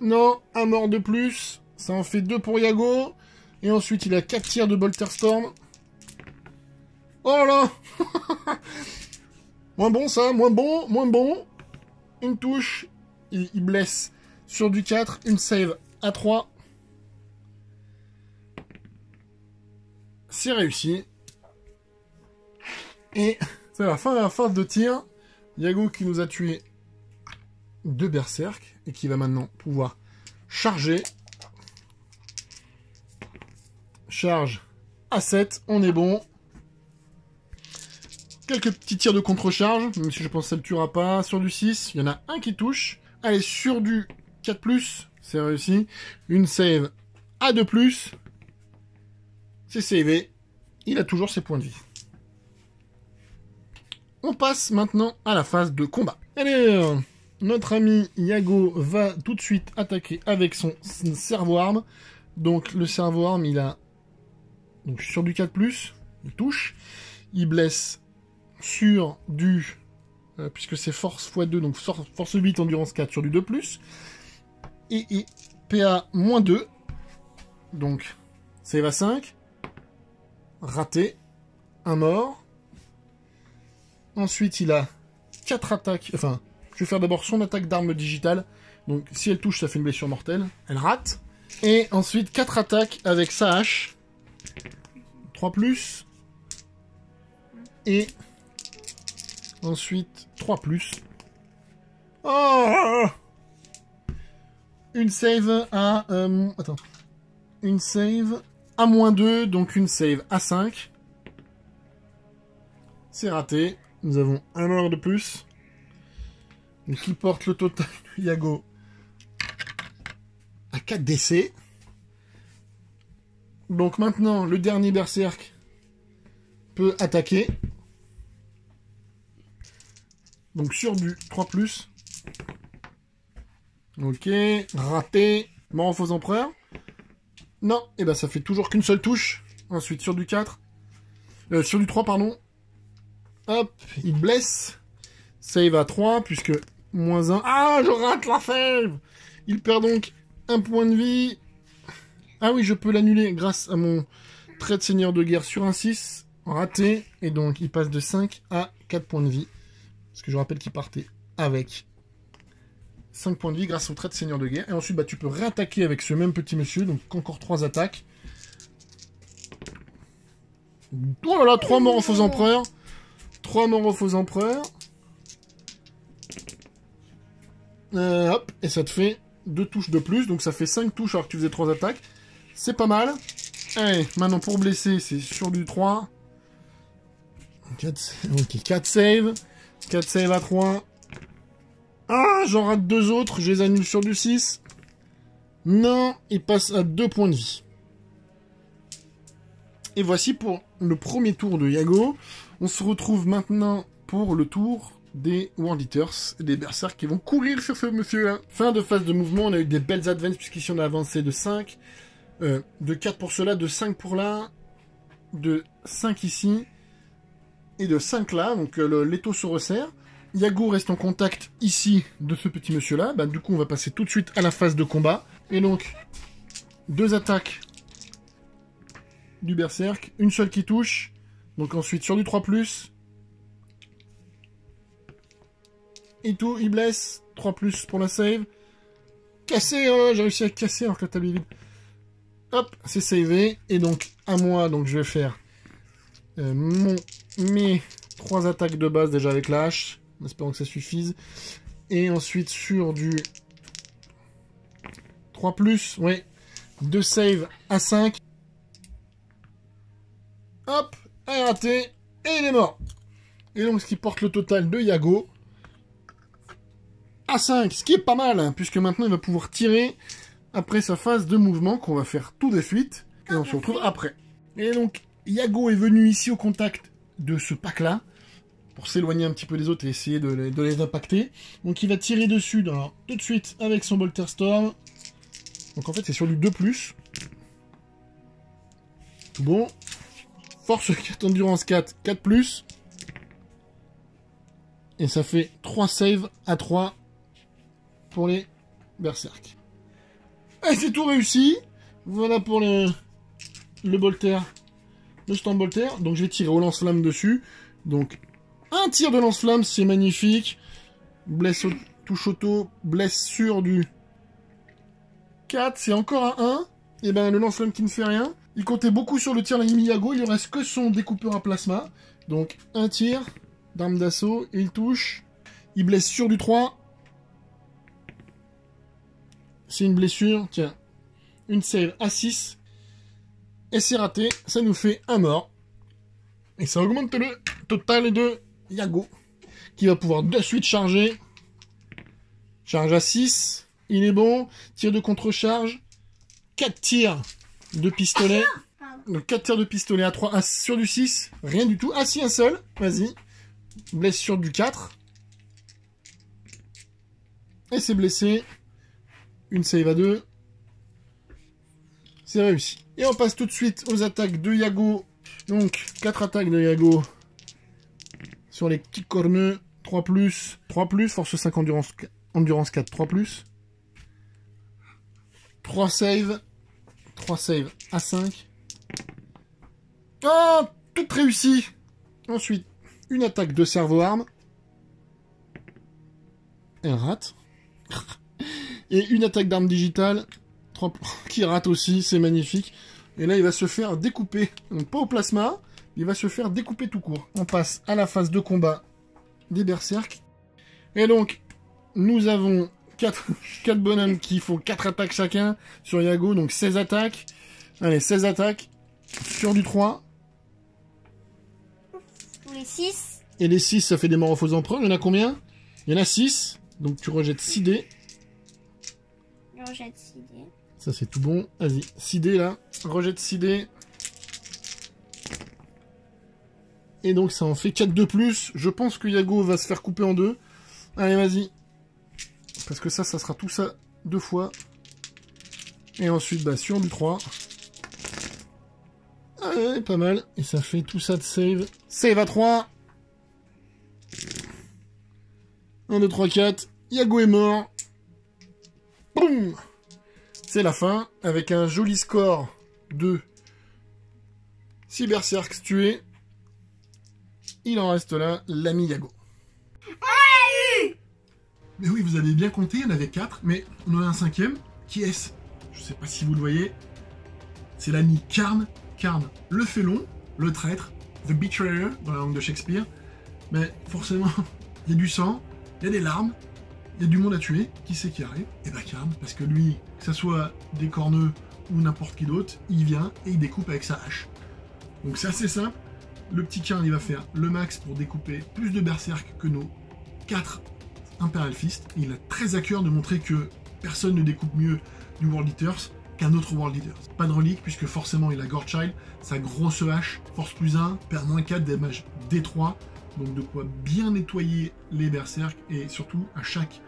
A: Non, un mort de plus. Ça en fait 2 pour Yago. Et ensuite, il a 4 tirs de Bolter Storm. Oh là. Moins bon ça, moins bon. Une touche. Il blesse sur du 4. Une save à 3. C'est réussi. Et c'est la fin de la phase de tir. Yago qui nous a tué 2 berserk et qui va maintenant pouvoir charger. Charge à 7, on est bon. Quelques petits tirs de contre-charge, même si je pense que ça le tuera pas. Sur du 6, il y en a un qui touche. Allez, sur du 4+, c'est réussi. Une save à 2+. C'est savé. Il a toujours ses points de vie. On passe maintenant à la phase de combat. Allez, notre ami Yago va tout de suite attaquer avec son servo-arme. Donc le servo-arme, il a... Donc sur du 4+, il touche. Il blesse sur du... puisque c'est force x2, donc force 8, endurance 4 sur du 2+. Et PA -2. Donc, save à 5. Raté. Un mort. Ensuite, il a 4 attaques. Enfin, je vais faire d'abord son attaque d'arme digitale. Donc, si elle touche, ça fait une blessure mortelle. Elle rate. Et ensuite, 4 attaques avec sa hache. 3+. Et ensuite, 3+. Oh! Une save à... attends. Une save à -2, donc une save à 5. C'est raté. Nous avons un mort de plus. Donc, qui porte le total de Yago à 4 décès. Donc maintenant, le dernier berserk peut attaquer. Donc sur du 3+. Ok, raté. Mort en faux empereur. Non, et ben ça fait toujours qu'une seule touche. Ensuite sur du 4. Sur du 3, pardon. Hop, il blesse. Save à 3, puisque -1. Ah, je rate la save. Il perd donc un point de vie. Ah oui, je peux l'annuler grâce à mon trait de seigneur de guerre sur un 6. Raté. Et donc, il passe de 5 à 4 points de vie. Parce que je rappelle qu'il partait avec 5 points de vie grâce au trait de seigneur de guerre. Et ensuite, bah, tu peux réattaquer avec ce même petit monsieur. Donc, encore 3 attaques. Oh là là, 3 morts aux faux empereurs. 3 morts aux faux empereurs. Hop, et ça te fait 2 touches de plus. Donc, ça fait 5 touches alors que tu faisais 3 attaques. C'est pas mal. Allez, maintenant, pour blesser, c'est sur du 3. 4 save. 4 save à 3. Ah, j'en rate 2 autres. Je les annule sur du 6. Non, il passe à 2 points de vie. Et voici pour le premier tour de Yago. On se retrouve maintenant pour le tour des World Eaters, des berserks qui vont courir sur ce monsieur-là. Fin de phase de mouvement, on a eu des belles advances, puisqu'ici on a avancé de 5, de 4 pour cela, de 5 pour là, de 5 ici, et de 5 là, donc l'étau se resserre. Yago reste en contact ici de ce petit monsieur-là, bah, du coup on va passer tout de suite à la phase de combat. Et donc, 2 attaques du berserk, une seule qui touche, donc ensuite sur du 3+, et tout, il blesse, 3+ pour la save, cassé, oh, j'ai réussi à casser alors que la table est vide. Hop, c'est savé, et donc à moi, donc je vais faire mes 3 attaques de base déjà avec la hache, en espérant que ça suffise, et ensuite sur du 3+, ouais, 2 save à 5, hop, elle est ratée, et il est mort. Et donc ce qui porte le total de Yago à 5, ce qui est pas mal, hein, puisque maintenant il va pouvoir tirer après sa phase de mouvement qu'on va faire tout de suite, et on se retrouve après. Et donc, Yago est venu ici au contact de ce pack-là, pour s'éloigner un petit peu des autres et essayer de les impacter. Donc il va tirer dessus, alors, tout de suite avec son Bolter Storm. Donc en fait c'est sur du 2+. Tout bon. Force 4, endurance 4, 4+. Et ça fait 3 saves à 3 pour les berserk. Et c'est tout réussi. Voilà pour le bolter, le stand bolter. Donc je vais tirer au lance-flamme dessus. Donc un tir de lance-flamme, c'est magnifique. Blesse touche auto, blesse sur du 4, c'est encore un 1. Et ben le lance-flamme qui ne fait rien. Il comptait beaucoup sur le tir l'ennemi Yago, il ne reste que son découpeur à plasma. Donc un tir d'arme d'assaut, et il touche. Il blesse sur du 3. C'est une blessure, tiens. Une save à 6. Et c'est raté, ça nous fait un mort. Et ça augmente le total de Yago, qui va pouvoir de suite charger. Charge à 6, il est bon. Tir de contre-charge. 4 tirs de pistolet. Donc 4 tirs de pistolet à 3, sur du 6. Rien du tout. Ah si, un seul. Vas-y. Blesse sur du 4. Et c'est blessé. Une save à 2. C'est réussi. Et on passe tout de suite aux attaques de Yago. Donc 4 attaques de Yago. Sur les petits corneux. 3+. 3+. Force 5, endurance 4. 3+. 3 saves. 3 saves à 5. Oh, tout réussi. Ensuite, une attaque de cerveau-arme. Elle rate. Et une attaque d'arme digitale. Qui rate aussi, c'est magnifique. Et là, il va se faire découper. Donc, pas au plasma. Il va se faire découper tout court. On passe à la phase de combat des berserks. Et donc, nous avons 4 bonhommes qui font 4 attaques chacun sur Yago. Donc, 16 attaques. Allez, 16 attaques. Sur du 3.
B: Les 6.
A: Et les 6, ça fait des morts aux emprunts. Il y en a combien? Il y en a 6. Donc, tu rejettes 6 dés.
B: Je rejette 6 dés.
A: Ça, c'est tout bon. Vas-y, 6 dés, là. Rejette 6 dés. Et donc, ça en fait 4 de plus. Je pense que Yago va se faire couper en 2. Allez, vas-y. Parce que ça sera tout ça 2 fois. Et ensuite, bah, sur du 3. Allez, pas mal. Et ça fait tout ça de save. Save à 3. 1, 2, 3, 4. Yago est mort. Boum! C'est la fin, avec un joli score de 6 berserks tués. Il en reste là, l'ami Yago. Mais oui, vous avez bien compté, il y en avait 4, mais on en a un 5e. Qui est-ce? Je sais pas si vous le voyez. C'est l'ami Karn. Karn, le félon, le traître, the betrayer, dans la langue de Shakespeare. Mais forcément, il y a du sang, il y a des larmes, il y a du monde à tuer. Qui c'est qui arrive? Et bah Karn, parce que lui, que ça soit des corneux ou n'importe qui d'autre, il vient et il découpe avec sa hache. Donc c'est assez simple. Le petit Karn, il va faire le max pour découper plus de berserk que nos 4 Imperial Fist. Et il a très à cœur de montrer que personne ne découpe mieux du World Eaters qu'un autre World Eaters. Pas de relique, puisque forcément il a Gorechild, sa grosse hache, force +1, perd -4, damage D3. Donc de quoi bien nettoyer les berserk, et surtout à chaque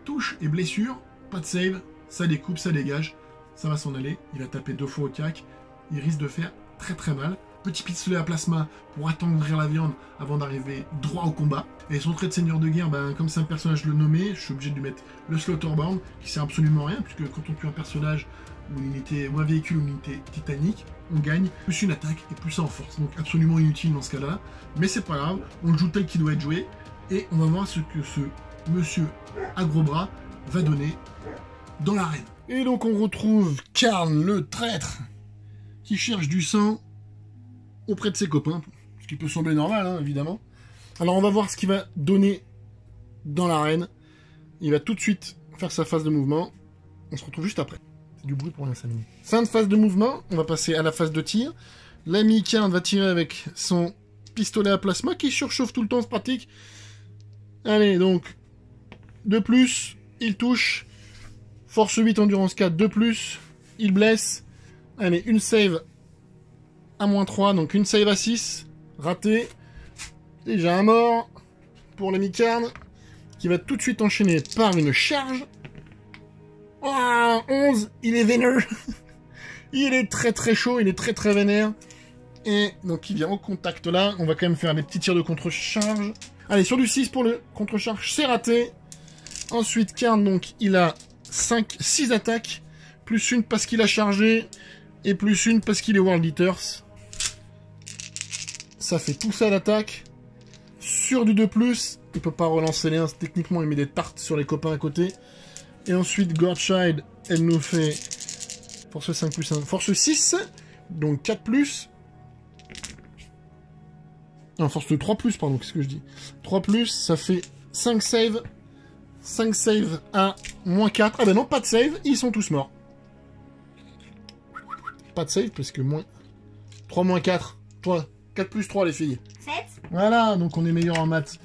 A: touche et blessure, pas de save, ça découpe, ça dégage, ça va s'en aller, il va taper 2 fois au cac, il risque de faire très très mal. Petit pistolet à plasma pour attendrir la viande avant d'arriver droit au combat. Et son trait de seigneur de guerre, ben, comme c'est un personnage le nommé, je suis obligé de lui mettre le Slaughterbound, qui sert absolument à rien, puisque quand on tue un personnage ou une unité, ou un véhicule ou une unité titanique, on gagne plus une attaque et plus ça en force. Donc absolument inutile dans ce cas-là, mais c'est pas grave, on le joue tel qu'il doit être joué, et on va voir ce que ce monsieur à gros bras va donner dans l'arène. Et donc on retrouve Karn, le traître, qui cherche du sang auprès de ses copains, ce qui peut sembler normal, hein, évidemment. Alors on va voir ce qu'il va donner dans l'arène. Il va tout de suite faire sa phase de mouvement. On se retrouve juste après. C'est du bruit pour rien, 5 minutes. Fin de phase de mouvement, on va passer à la phase de tir. L'ami Karn va tirer avec son pistolet à plasma qui surchauffe tout le temps, c'est pratique. Allez, donc, 2+, il touche. Force 8, endurance 4, 2+, il blesse. Allez, une save à -3, donc une save à 6, raté. Déjà un mort pour l'ami Karn, qui va tout de suite enchaîner par une charge. Oh, 11, il est vénère. Il est très très chaud, il est très très vénère. Et donc il vient au contact là, on va quand même faire des petits tirs de contre-charge. Allez, sur du 6 pour le contre-charge, c'est raté. Ensuite, Karn, donc il a 6 attaques, plus une parce qu'il a chargé, et plus une parce qu'il est World Eaters. Ça fait tout ça d'attaque. Sur du 2+, il peut pas relancer les 1, techniquement il met des tartes sur les copains à côté. Et ensuite, Gorechild, elle nous fait force 5+1, force 6, Donc 4+. Non, force de 3+, pardon, qu'est-ce que je dis? 3+, ça fait 5 save. 5 save à -4. Ah ben non, pas de save, ils sont tous morts. Pas de save, parce que 3 moins 4. 4 plus 3, les filles.
B: 7.
A: Voilà, donc on est meilleur en maths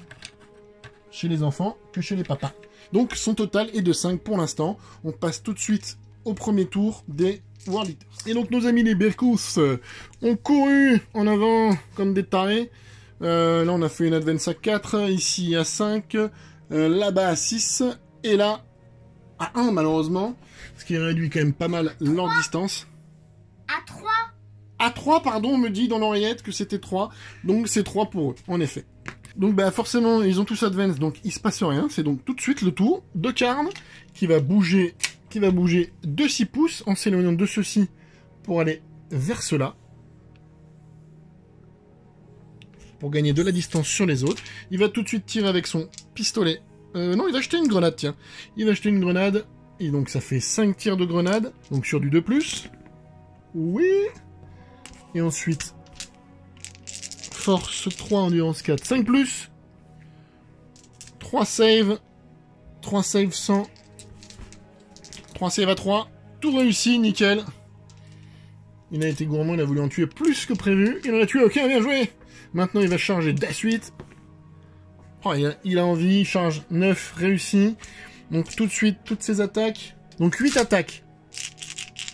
A: chez les enfants que chez les papas. Donc son total est de 5 pour l'instant. On passe tout de suite au premier tour des World Eaters. Et donc nos amis les Berkous ont couru en avant comme des tarés. Là on a fait une advance à 4, ici à 5, là-bas à 6, et là à 1 malheureusement, ce qui réduit quand même pas mal leur distance.
B: À 3.
A: À 3, pardon, on me dit dans l'oreillette que c'était 3, donc c'est 3 pour eux, en effet. Donc bah forcément, ils ont tous advance, donc il se passe rien. C'est donc tout de suite le tour de Karn qui va bouger de 6 pouces en s'éloignant de ceci pour aller vers cela. Pour gagner de la distance sur les autres. Il va tout de suite tirer avec son pistolet. Non, il va jeter une grenade, tiens. Il va jeter une grenade, et donc ça fait 5 tirs de grenade, donc sur du 2+. Oui. Et ensuite, force 3, endurance 4, 5+. 3 save. 3 save 100. 3 save à 3. Tout réussi, nickel. Il a été gourmand, il a voulu en tuer plus que prévu. Il en a tué, ok, bien joué. Maintenant, il va charger de suite. Oh, il a envie, charge 9, réussi. Donc tout de suite, toutes ses attaques. Donc 8 attaques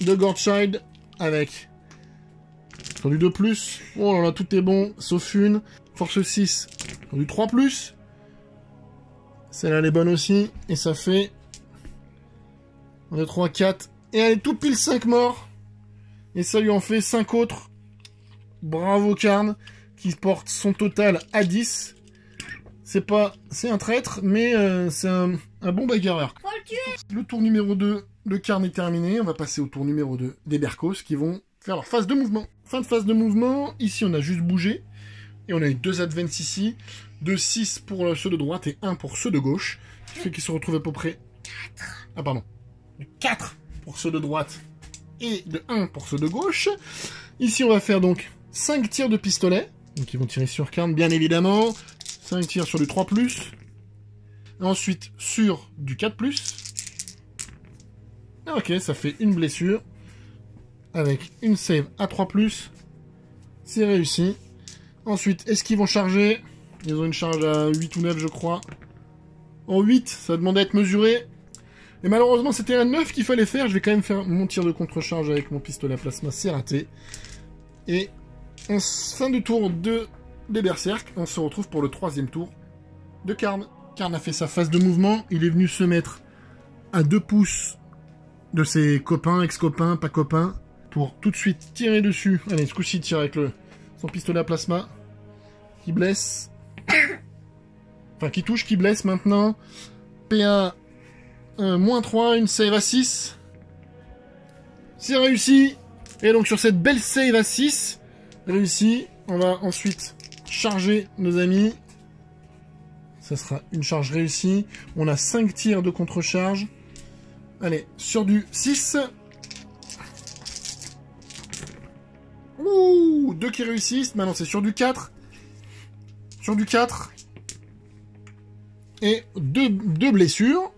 A: de Gorechild avec sur du 2+. Oh là là, tout est bon, sauf une. Force 6, sur du 3+. Celle-là, elle est bonne aussi. Et ça fait... On est 3, 4. Et elle est tout pile 5 morts. Et ça lui en fait 5 autres. Bravo Karn, qui porte son total à 10. C'est un traître, mais c'est un bon bagarreur.
B: Faut le tuer.
A: Le tour numéro 2 de Karn est terminé. On va passer au tour numéro 2 des Berkos qui vont faire leur phase de mouvement. Fin de phase de mouvement. Ici, on a juste bougé. Et on a eu 2 advances ici. De 6 pour ceux de droite et 1 pour ceux de gauche. Ce qui fait qu'ils se retrouvent à peu près... 4. Ah pardon. De 4 pour ceux de droite et de 1 pour ceux de gauche. Ici, on va faire donc 5 tirs de pistolet. Donc ils vont tirer sur Karn, bien évidemment. 5 tirs sur du 3+. Ensuite, sur du 4+. Ok, ça fait une blessure. Avec une save à 3+. C'est réussi. Ensuite, est-ce qu'ils vont charger? Ils ont une charge à 8 ou 9, je crois. En 8, ça demandait à être mesuré. Et malheureusement, c'était un 9 qu'il fallait faire. Je vais quand même faire mon tir de contre-charge avec mon pistolet à plasma. C'est raté. Et en fin de tour des Berserk, on se retrouve pour le 3e tour de Karn. Karn a fait sa phase de mouvement. Il est venu se mettre à 2 pouces de ses copains, ex-copains, pas copains, pour tout de suite tirer dessus. Allez, ce coup-ci, il tire avec son pistolet à plasma. Qui blesse. Enfin, qui touche, qui blesse maintenant. PA... -3, une save à 6. C'est réussi. Et donc sur cette belle save à 6, réussi, on va ensuite charger nos amis. Ça sera une charge réussie. On a 5 tirs de contre-charge. Allez, sur du 6. Ouh, 2 qui réussissent. Maintenant c'est sur du 4. Sur du 4. Et 2 blessures.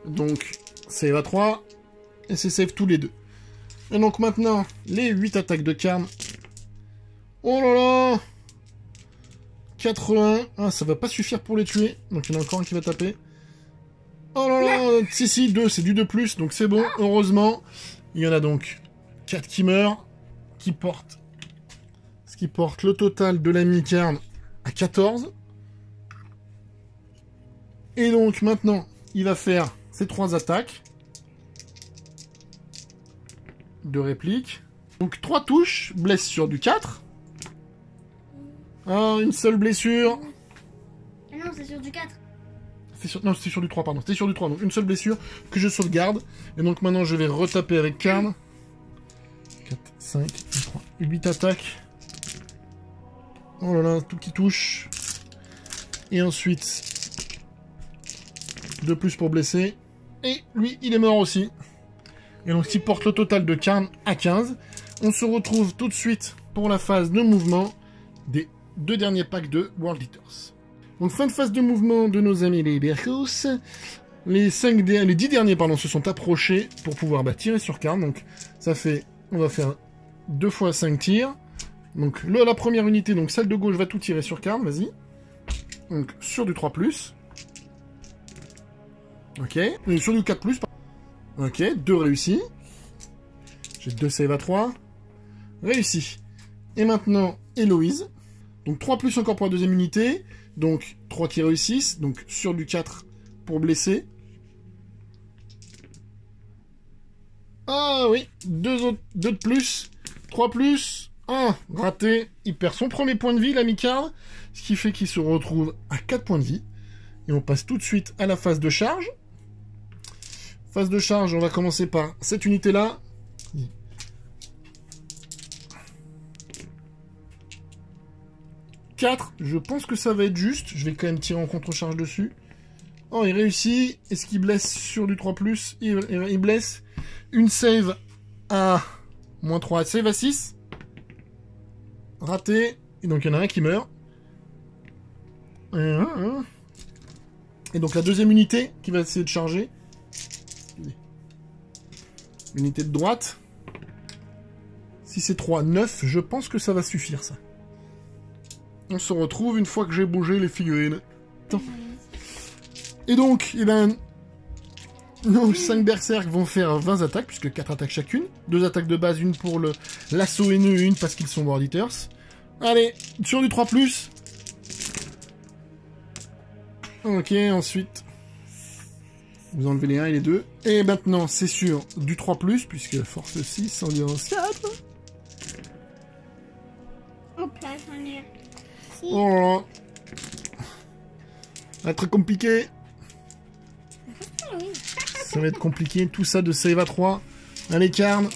A: Donc, save à 3, et c'est save tous les 2. Et donc maintenant, les 8 attaques de Karn. Oh là là 80. Ah, ça va pas suffire pour les tuer. Donc il y en a encore un qui va taper. Oh là là si, 2, c'est du 2+, donc c'est bon, heureusement. Il y en a donc 4 qui meurent, ce qui porte le total de l'ami Karn à 14. Et donc maintenant, il va faire... ces 3 attaques. 2 répliques. Donc 3 touches, blesse sur du 4. Ah, une seule blessure.
B: Ah non, c'est sur du 4.
A: Non, c'était sur du 3, pardon. C'était sur du 3, donc une seule blessure que je sauvegarde. Et donc maintenant, je vais retaper avec Karn. 4, 5, 3, 8 attaques. Oh là là, tout qui touche. Et ensuite... 2+ pour blesser. Et lui, il est mort aussi. Et donc, ce qui porte le total de Karn à 15. On se retrouve tout de suite pour la phase de mouvement des 2 derniers packs de World Eaters. Donc fin de phase de mouvement de nos amis les Berkos. Les 10 derniers se sont approchés pour pouvoir tirer sur carte. Donc ça fait, on va faire 2 fois 5 tirs. Donc la première unité, donc celle de gauche, va tout tirer sur carte, vas-y. Donc sur du 3+. Ok, et sur du 4+. Ok, 2 réussis. J'ai 2 save à 3. Réussi. Et maintenant, Héloïse. Donc 3+ encore pour la deuxième unité. Donc 3 qui réussissent. Donc sur du 4 pour blesser. Ah oui, 2 de plus. 3+. 1 raté. Il perd son premier point de vie, l'ami Karl. Ce qui fait qu'il se retrouve à 4 points de vie. Et on passe tout de suite à la phase de charge. Phase de charge, on va commencer par cette unité-là. 4, je pense que ça va être juste. Je vais quand même tirer en contre-charge dessus. Oh, il réussit. Est-ce qu'il blesse sur du 3+? Il blesse. Une save à -3. Save à 6. Raté. Et donc, il y en a un qui meurt. Et donc, la deuxième unité qui va essayer de charger. Unité de droite. Si c'est 3, 9, je pense que ça va suffire, ça. On se retrouve une fois que j'ai bougé les figurines. Attends. Et donc, nos 5 berserk vont faire 20 attaques, puisque 4 attaques chacune. 2 attaques de base, une pour l'assaut haineux et une parce qu'ils sont World Eaters. Allez, sur du 3+. Ok, ensuite... Vous enlevez les 1 et les 2. Et maintenant, c'est sur du 3+, puisque force 6, endurance 4.
B: Hop là, j'en ai.
A: Oh là là. Ça va être compliqué. Ça va être compliqué. Tout ça de save à 3. Allez, Karl.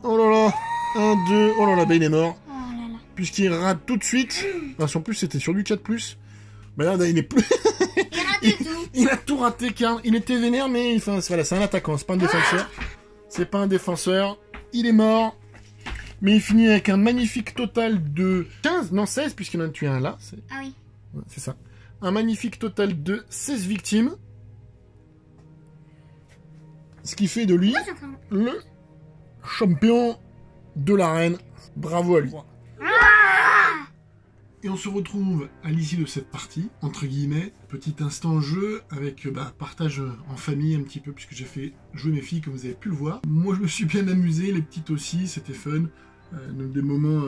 A: Oh là là. 1, 2. Oh là là, il est mort.
B: Oh là là.
A: Puisqu'il rate tout de suite. Parce qu'en plus, c'était sur du 4+. Mais là, il est plus...
B: Il a raté tout.
A: Il a tout raté, Karl. Il était vénère, mais enfin, voilà, c'est un attaquant, c'est pas un défenseur. C'est pas un défenseur. Il est mort. Mais il finit avec un magnifique total de 15, non 16, puisqu'il en a tué un là.
B: Ah oui.
A: Ouais, c'est ça. Un magnifique total de 16 victimes. Ce qui fait de lui le champion de l'arène. Bravo à lui. Et on se retrouve à l'issue de cette partie, entre guillemets, petit instant jeu avec partage en famille un petit peu, puisque j'ai fait jouer mes filles comme vous avez pu le voir. Moi je me suis bien amusé, les petites aussi, c'était fun, des moments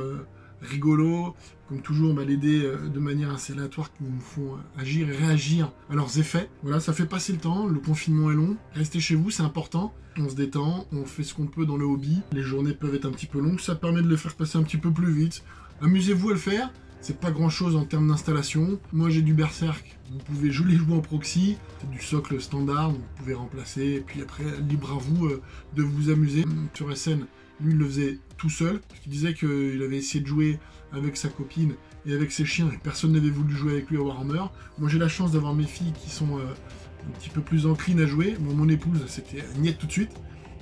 A: rigolos, comme toujours les dés de manière assez aléatoire qui nous font agir et réagir à leurs effets. Voilà, ça fait passer le temps, le confinement est long, restez chez vous, c'est important, on se détend, on fait ce qu'on peut dans le hobby, les journées peuvent être un petit peu longues, ça permet de le faire passer un petit peu plus vite, amusez-vous à le faire. C'est pas grand chose en termes d'installation. Moi j'ai du berserk, vous pouvez jouer en proxy, c'est du socle standard, vous pouvez remplacer, et puis après, libre à vous de vous amuser. Sur SN, lui il le faisait tout seul, parce qu'il disait qu'il avait essayé de jouer avec sa copine et avec ses chiens, et personne n'avait voulu jouer avec lui à Warhammer. Moi j'ai la chance d'avoir mes filles qui sont un petit peu plus enclines à jouer. Bon, mon épouse, c'était niette tout de suite.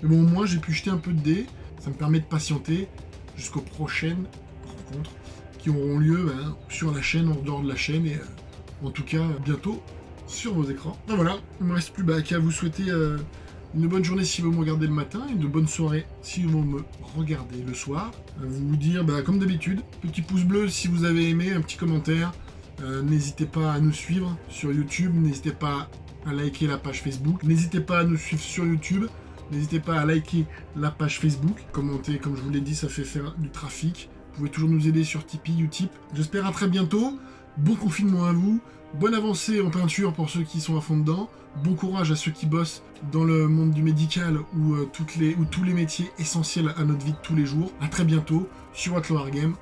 A: Mais bon, moi j'ai pu jeter un peu de dés, ça me permet de patienter jusqu'aux prochaines rencontres qui auront lieu sur la chaîne, en dehors de la chaîne, et en tout cas bientôt sur vos écrans. Ben voilà, il ne me reste plus qu'à vous souhaiter une bonne journée si vous me regardez le matin, et une bonne soirée si vous me regardez le soir. Vous dire, comme d'habitude, petit pouce bleu si vous avez aimé, un petit commentaire. N'hésitez pas à nous suivre sur YouTube, n'hésitez pas à liker la page Facebook, n'hésitez pas à nous suivre sur YouTube, n'hésitez pas à liker la page Facebook, commenter, comme je vous l'ai dit, ça fait faire du trafic. Vous pouvez toujours nous aider sur Tipeee, Utip. J'espère à très bientôt. Bon confinement à vous. Bonne avancée en peinture pour ceux qui sont à fond dedans. Bon courage à ceux qui bossent dans le monde du médical ou tous les métiers essentiels à notre vie de tous les jours. À très bientôt sur Atlo Wargame.